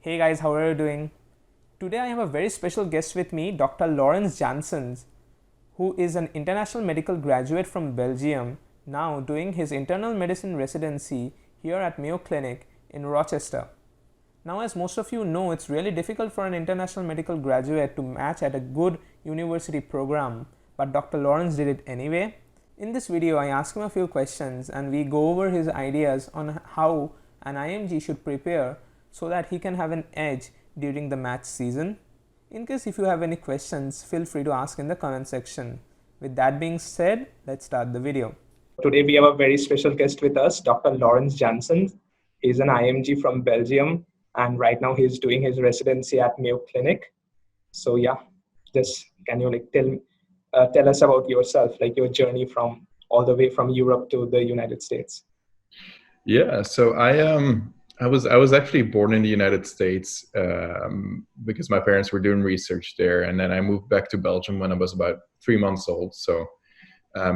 Hey guys, how are you doing? Today I have a very special guest with me, Dr. Lawrence Janssens, who is an international medical graduate from Belgium, now doing his internal medicine residency here at Mayo Clinic in Rochester. Now, as most of you know, it's really difficult for an international medical graduate to match at a good university program, but Dr. Lawrence did it anyway. In this video, I ask him a few questions and we go over his ideas on how an IMG should prepare so that he can have an edge during the match season. In case if you have any questions, feel free to ask in the comment section. With that being said, let's start the video. Today we have a very special guest with us, Dr. Lawrence Janssens. He's an IMG from Belgium, and right now he's doing his residency at Mayo Clinic. So yeah, just can you tell us about yourself, like your journey from all the way from Europe to the United States? Yeah, so I was actually born in the United States because my parents were doing research there, and then I moved back to Belgium when I was about 3 months old. So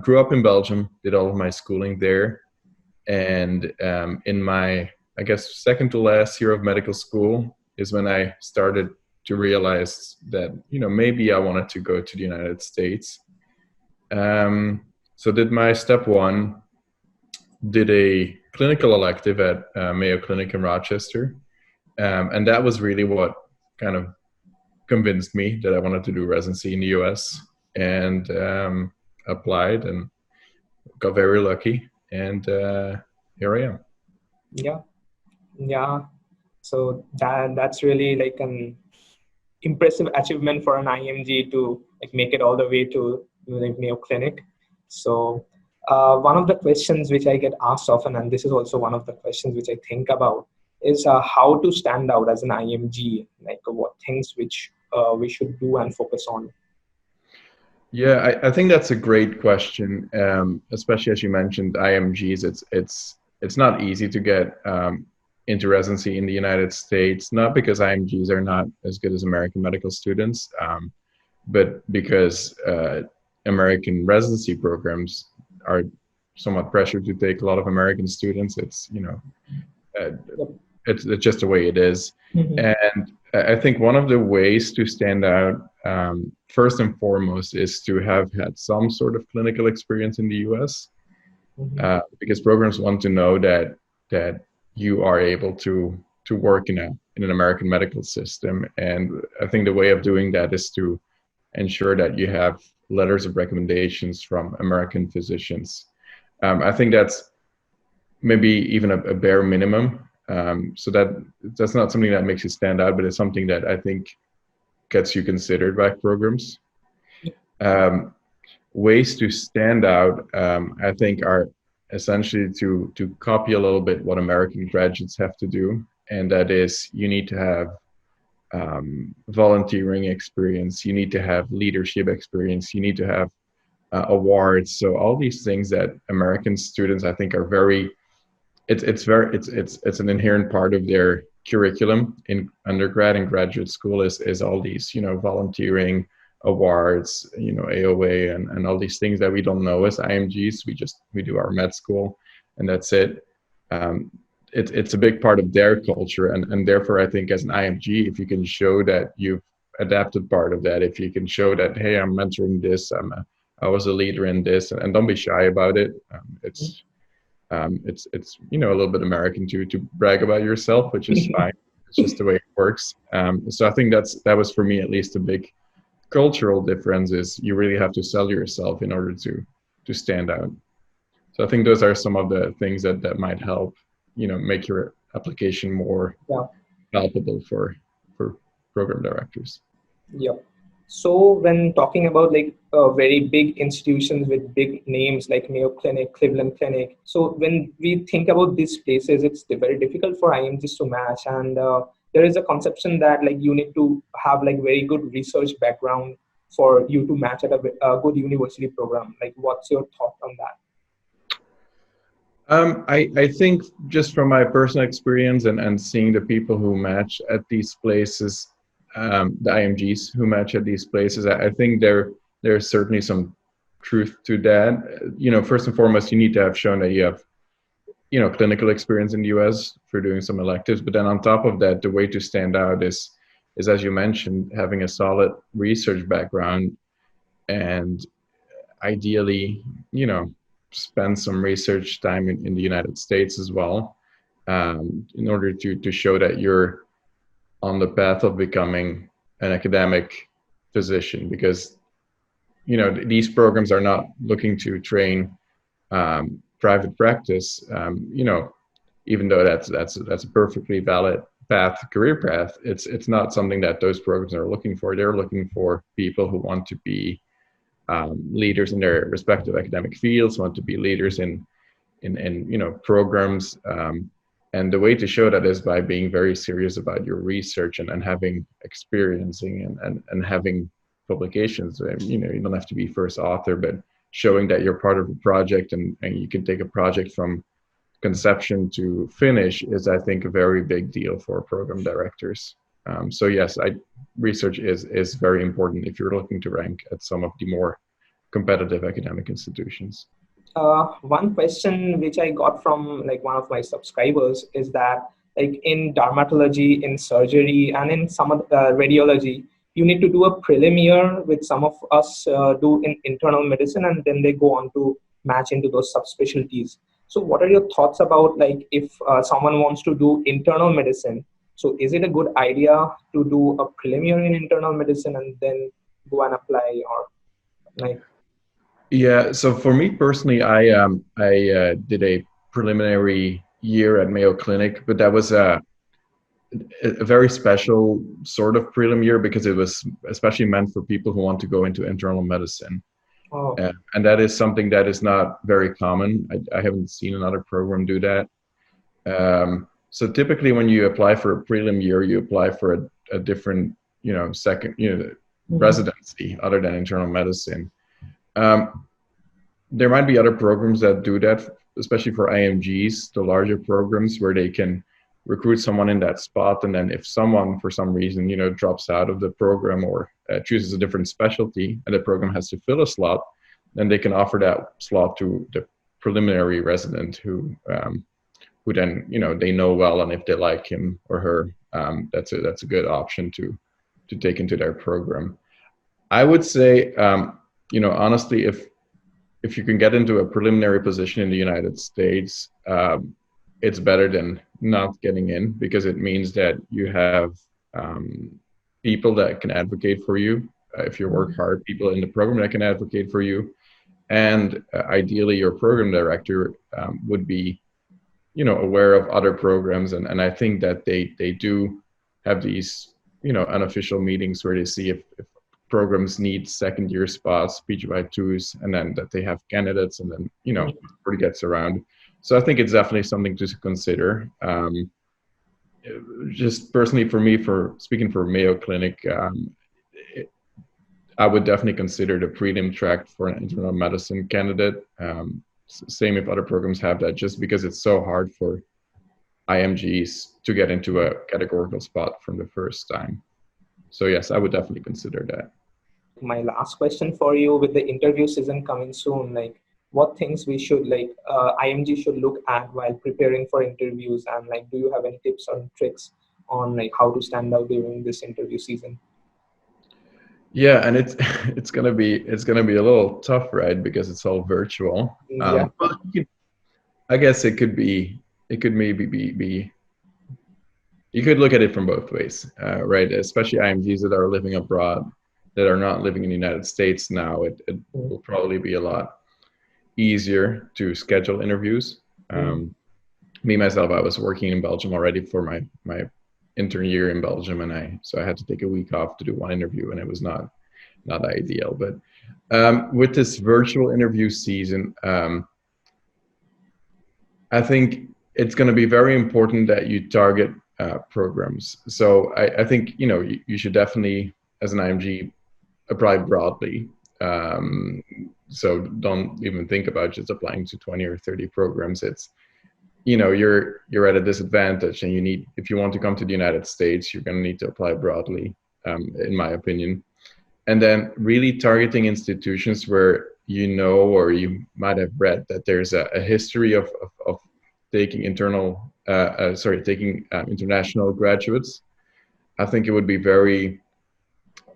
grew up in Belgium, did all of my schooling there, and in my, I guess, second to last year of medical school is when I started to realize that maybe I wanted to go to the United States. So did my step one, did a clinical elective at Mayo Clinic in Rochester. And that was really what kind of convinced me that I wanted to do residency in the US, and applied and got very lucky. And here I am. Yeah. So that's really like an impressive achievement for an IMG to like make it all the way to like Mayo Clinic. So one of the questions which I get asked often, and this is also one of the questions which I think about, is how to stand out as an IMG, like what things which we should do and focus on. Yeah, I think that's a great question, especially as you mentioned IMGs. It's not easy to get into residency in the United States, not because IMGs are not as good as American medical students, but because American residency programs are somewhat pressured to take a lot of American students. Uh, it's just the way it is. Mm-hmm. And I think one of the ways to stand out, first and foremost, is to have had some sort of clinical experience in the US, because programs want to know that you are able to work in an American medical system. And I think the way of doing that is to ensure that you have letters of recommendations from American physicians. I think that's maybe even a bare minimum. So that's not something that makes you stand out, but it's something that I think gets you considered by programs. Ways to stand out, I think, are essentially to copy a little bit what American graduates have to do, and that is you need to have volunteering experience, you need to have leadership experience, you need to have awards. So all these things that American students, I think, are very, it's an inherent part of their curriculum in undergrad and graduate school is all these, volunteering, awards, AOA and all these things that we don't know as IMGs. We do our med school and that's it. It's a big part of their culture, and therefore I think as an IMG, if you can show that you've adapted part of that, if you can show that, hey, I'm mentoring this, I was a leader in this, and don't be shy about it. It's a little bit American to brag about yourself, which is fine. It's just the way it works. So I think that was for me at least a big cultural difference, is you really have to sell yourself in order to stand out. So I think those are some of the things that might help, make your application more palpable for program directors. Yeah. So when talking about like very big institutions with big names like Mayo Clinic, Cleveland Clinic, so when we think about these places, it's very difficult for IMGs to match, and there is a conception that like you need to have like very good research background for you to match at a good university program. Like, what's your thought on that? I think just from my personal experience and seeing the people who match at these places, the IMGs who match at these places, I think there's certainly some truth to that. First and foremost, you need to have shown that you have clinical experience in the US for doing some electives. But then on top of that, the way to stand out is as you mentioned, having a solid research background and ideally, spend some research time in the United States as well, in order to show that you're on the path of becoming an academic physician, because these programs are not looking to train private practice. Even though that's a perfectly valid career path, it's not something that those programs are looking for. They're looking for people who want to be leaders in their respective academic fields, want to be leaders in programs. And the way to show that is by being very serious about your research and having experiencing and having publications. You don't have to be first author, but showing that you're part of a project and you can take a project from conception to finish is, I think, a very big deal for program directors. So yes, research is very important if you're looking to rank at some of the more competitive academic institutions. One question which I got from like one of my subscribers is that like in dermatology, in surgery, and in some of the radiology, you need to do a prelim year, which some of us do in internal medicine, and then they go on to match into those subspecialties. So, what are your thoughts about like if someone wants to do internal medicine? So, is it a good idea to do a prelim year in internal medicine and then go and apply, or like? Yeah, so for me personally, I did a preliminary year at Mayo Clinic, but that was a very special sort of prelim year because it was especially meant for people who want to go into internal medicine. Oh. And that is something that is not very common. I haven't seen another program do that. So typically when you apply for a prelim year, you apply for a different, second, residency other than internal medicine. There might be other programs that do that, especially for IMGs, the larger programs where they can recruit someone in that spot. And then if someone, for some reason, drops out of the program or chooses a different specialty and the program has to fill a slot, then they can offer that slot to the preliminary resident who then, they know well. And if they like him or her, that's a good option to take into their program. I would say, honestly, if you can get into a preliminary position in the United States, it's better than not getting in, because it means that you have people that can advocate for you. If you work hard, people in the program that can advocate for you. And ideally, your program director would be, aware of other programs. And I think that they do have these, unofficial meetings where they see if programs need second year spots, PGY2s, and then that they have candidates, and then, it gets around. So I think it's definitely something to consider. Just personally for me, for speaking for Mayo Clinic, I would definitely consider the prelim track for an internal medicine candidate. Same if other programs have that, just because it's so hard for IMGs to get into a categorical spot from the first time. So yes, I would definitely consider that. My last question for you, with the interview season coming soon, like what things we should IMG should look at while preparing for interviews, and like do you have any tips or tricks on like how to stand out during this interview season? Yeah, and it's gonna be a little tough, right? Because it's all virtual. Yeah. But I guess it could maybe be you could look at it from both ways, right? Especially IMGs that are living abroad, that are not living in the United States now. It will probably be a lot easier to schedule interviews. Me myself, I was working in Belgium already for my intern year in Belgium, and so I had to take a week off to do one interview, and it was not ideal. But with this virtual interview season, I think it's going to be very important that you target programs. So I think you should definitely, as an IMG, apply broadly. So don't even think about just applying to 20 or 30 programs. It's you're at a disadvantage, and if you want to come to the United States, you're going to need to apply broadly, in my opinion. And then really targeting institutions where or you might have read that there's a history of taking international graduates, I think it would be very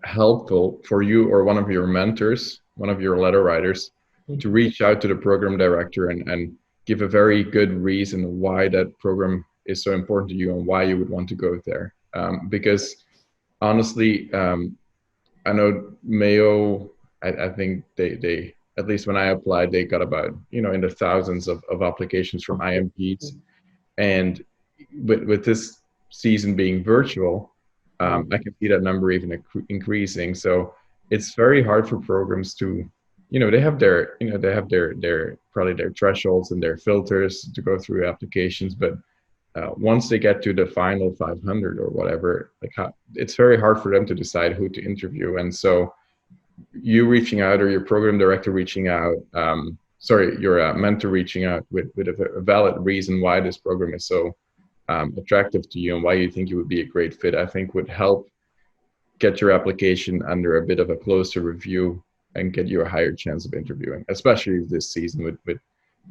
helpful for you or one of your mentors, one of your letter writers, to reach out to the program director and give a very good reason why that program is so important to you and why you would want to go there. Because honestly, I know Mayo, I think they at least when I applied, they got about, in the thousands of applications from IMGs. And with this season being virtual, I can see that number even increasing. So it's very hard for programs to, they have their probably their thresholds and their filters to go through applications, but once they get to the final 500 or whatever, it's very hard for them to decide who to interview. And so you reaching out or your program director reaching out, your mentor reaching out with a valid reason why this program is so attractive to you and why you think you would be a great fit, I think would help get your application under a bit of a closer review and get you a higher chance of interviewing, especially this season with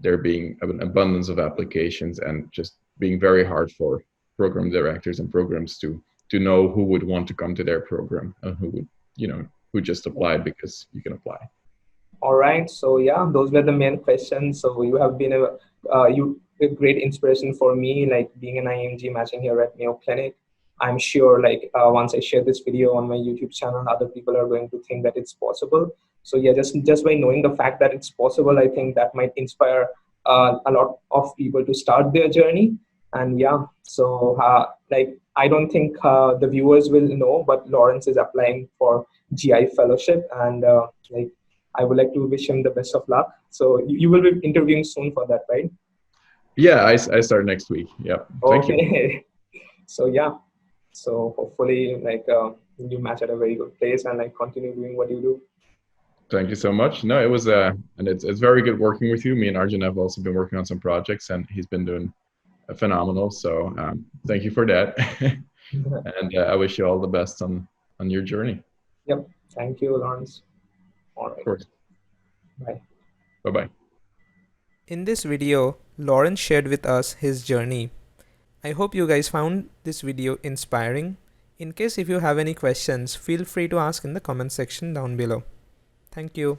there being an abundance of applications and just being very hard for program directors and programs to know who would want to come to their program and who would, who just applied because you can apply. All right. So yeah, those were the main questions. So you have been a great inspiration for me, like being an IMG matching here at Mayo Clinic. I'm sure like once I share this video on my YouTube channel, other people are going to think that it's possible. So yeah, just by knowing the fact that it's possible, I think that might inspire a lot of people to start their journey. And yeah, so like I don't think the viewers will know, but Lawrence is applying for GI fellowship, and like I would like to wish him the best of luck. So you will be interviewing soon for that, right? Yeah, I start next week. Yeah. Thank you. Okay. So yeah. So hopefully like you match at a very good place and like continue doing what you do. Thank you so much. No, it was and it's very good working with you. Me and Arjun have also been working on some projects and he's been doing phenomenal. So thank you for that. And I wish you all the best on your journey. Yep. Thank you, Lawrence. All right. Of course. Bye. Bye-bye. In this video, Lawrence shared with us his journey. I hope you guys found this video inspiring. In case if you have any questions, feel free to ask in the comment section down below. Thank you.